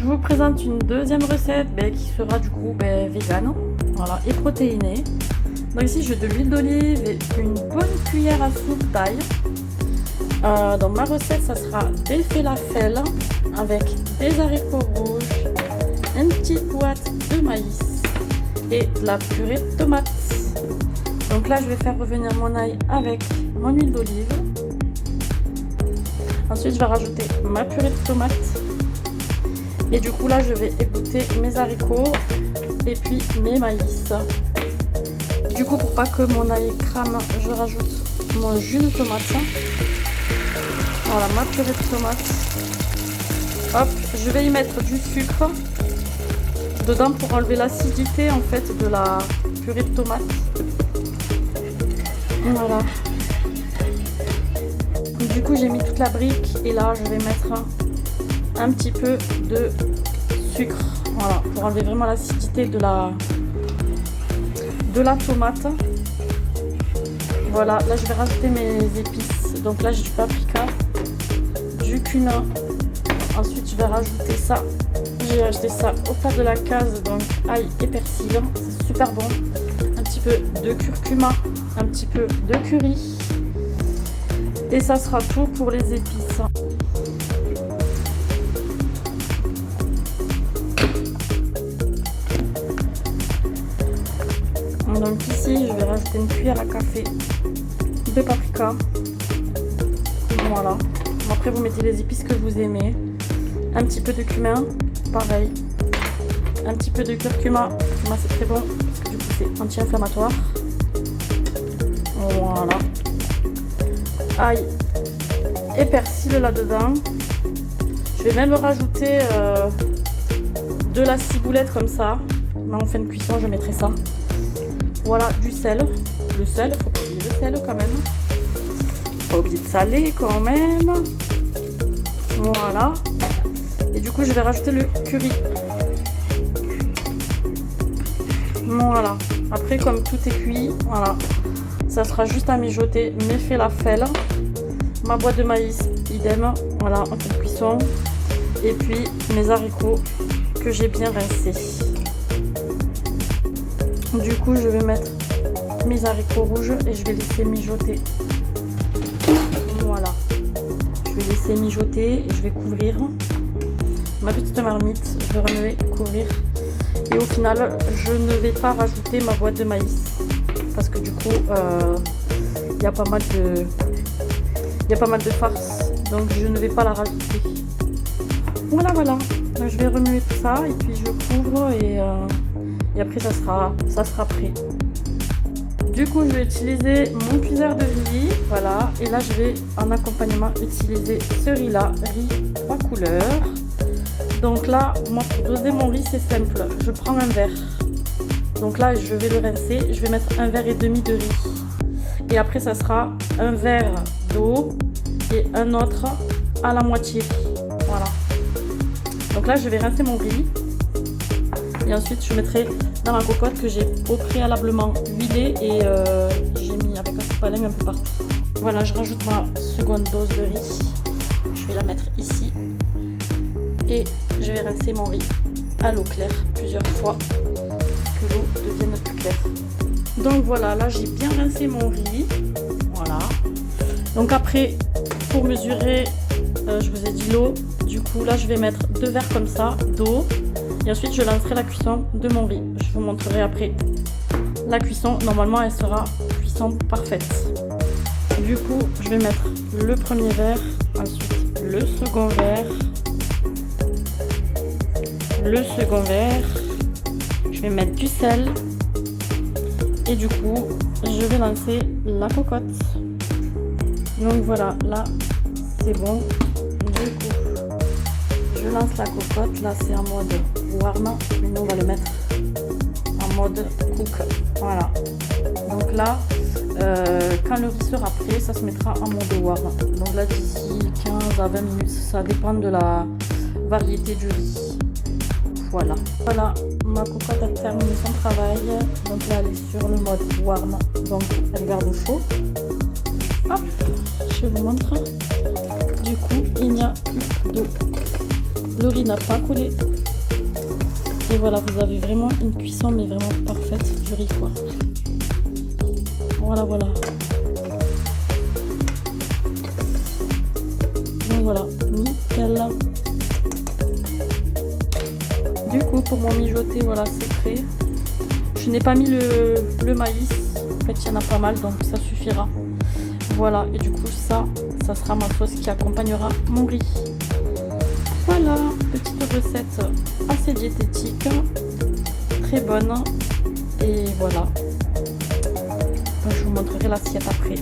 vous présente une deuxième recette qui sera du coup vegan, voilà, et protéinée. Donc ici j'ai de l'huile d'olive et une bonne cuillère à soupe d'ail. Dans ma recette, ça sera des falafels avec des haricots rouges, une petite boîte de maïs et de la purée de tomates. Donc là, je vais faire revenir mon ail avec mon huile d'olive. Ensuite, je vais rajouter ma purée de tomates. Et du coup, là, je vais égoutter mes haricots et puis mes maïs. Du coup, pour pas que mon ail crame, je rajoute mon jus de tomate. Voilà, ma purée de tomates. Hop, je vais y mettre du sucre dedans pour enlever l'acidité en fait de la purée de tomates. Voilà. Du coup, j'ai mis toute la brique et là, je vais mettre un petit peu de sucre. Voilà, pour enlever vraiment l'acidité de la tomate. Voilà, là, je vais rajouter mes épices. Donc là, j'ai du paprika, du cumin. Ensuite, je vais rajouter ça. J'ai acheté ça au plat de la case, donc ail et persil. C'est super bon. Un petit peu de curcuma, un petit peu de curry. Et ça sera tout pour les épices. Donc ici, je vais rajouter une cuillère à café de paprika. Voilà. Après, vous mettez les épices que vous aimez. Un petit peu de cumin, pareil. Un petit peu de curcuma. Curcuma, c'est très bon parce que du coup, c'est anti-inflammatoire. Voilà. Ail et persil là-dedans. Je vais même rajouter de la ciboulette comme ça. Mais en fin de cuisson, je mettrai ça. Voilà, du sel. Le sel, faut pas oublier le sel quand même. Pas oublier de saler quand même. Voilà. Et du coup, je vais rajouter le curry. Voilà. Après, comme tout est cuit, voilà. Ça sera juste à mijoter mes falafels. Ma boîte de maïs, idem. Voilà, en fin de cuisson. Et puis, mes haricots que j'ai bien rincés. Du coup, je vais mettre mes haricots rouges et je vais laisser mijoter. Voilà. Je vais laisser mijoter et je vais couvrir ma petite marmite. Je vais remuer, couvrir. Et au final, je ne vais pas rajouter ma boîte de maïs. Parce que du coup, il y a pas mal de farce. Donc, je ne vais pas la rajouter. Voilà, voilà. Donc, je vais remuer tout ça et puis je couvre et après, ça sera prêt. Du coup, je vais utiliser mon cuiseur de riz. Voilà. Et là, je vais en accompagnement utiliser ce riz-là. Riz 3 couleurs. Donc là, moi, pour doser mon riz, c'est simple. Je prends un verre. Donc là, je vais le rincer. Je vais mettre un verre et demi de riz. Et après, ça sera un verre d'eau et un autre à la moitié. Voilà. Donc là, je vais rincer mon riz. Et ensuite, je mettrai dans ma cocotte que j'ai au préalablement huilée et j'ai mis avec un sopalin un peu partout. Voilà, je rajoute ma seconde dose de riz. Je vais la mettre ici. Et je vais rincer mon riz à l'eau claire plusieurs fois que l'eau devienne plus claire. Donc voilà, là j'ai bien rincé mon riz. Voilà. Donc après, pour mesurer, je vous ai dit l'eau. Du coup, là je vais mettre 2 verres comme ça d'eau. Et ensuite, je lancerai la cuisson de mon riz. Je vous montrerai après la cuisson. Normalement, elle sera cuisson parfaite. Du coup, je vais mettre le premier verre, ensuite le second verre, le second verre. Je vais mettre du sel. Et du coup, je vais lancer la cocotte. Donc voilà, là, c'est bon. Du coup, je lance la cocotte. Là, c'est en mode warm. Mais nous, on va le mettre en mode cook. Voilà. Donc là, quand le riz sera prêt, ça se mettra en mode warm. Donc là, d'ici 15 à 20 minutes, ça dépend de la variété du riz. Voilà. Voilà, ma cocotte a terminé son travail. Donc là, elle est sur le mode warm. Donc, elle garde au chaud. Hop, je vous montre. Du coup, il n'y a plus d'eau. Le riz n'a pas collé. Et voilà, vous avez vraiment une cuisson mais vraiment parfaite du riz quoi. Voilà, voilà. Donc voilà, nickel. Du coup, pour mon mijoter, voilà, c'est prêt. Je n'ai pas mis le maïs. En fait, il y en a pas mal, donc ça suffira. Voilà, et du coup, ça sera ma sauce qui accompagnera mon riz. Voilà, petite recette assez diététique, très bonne. Et voilà, je vous montrerai l'assiette après.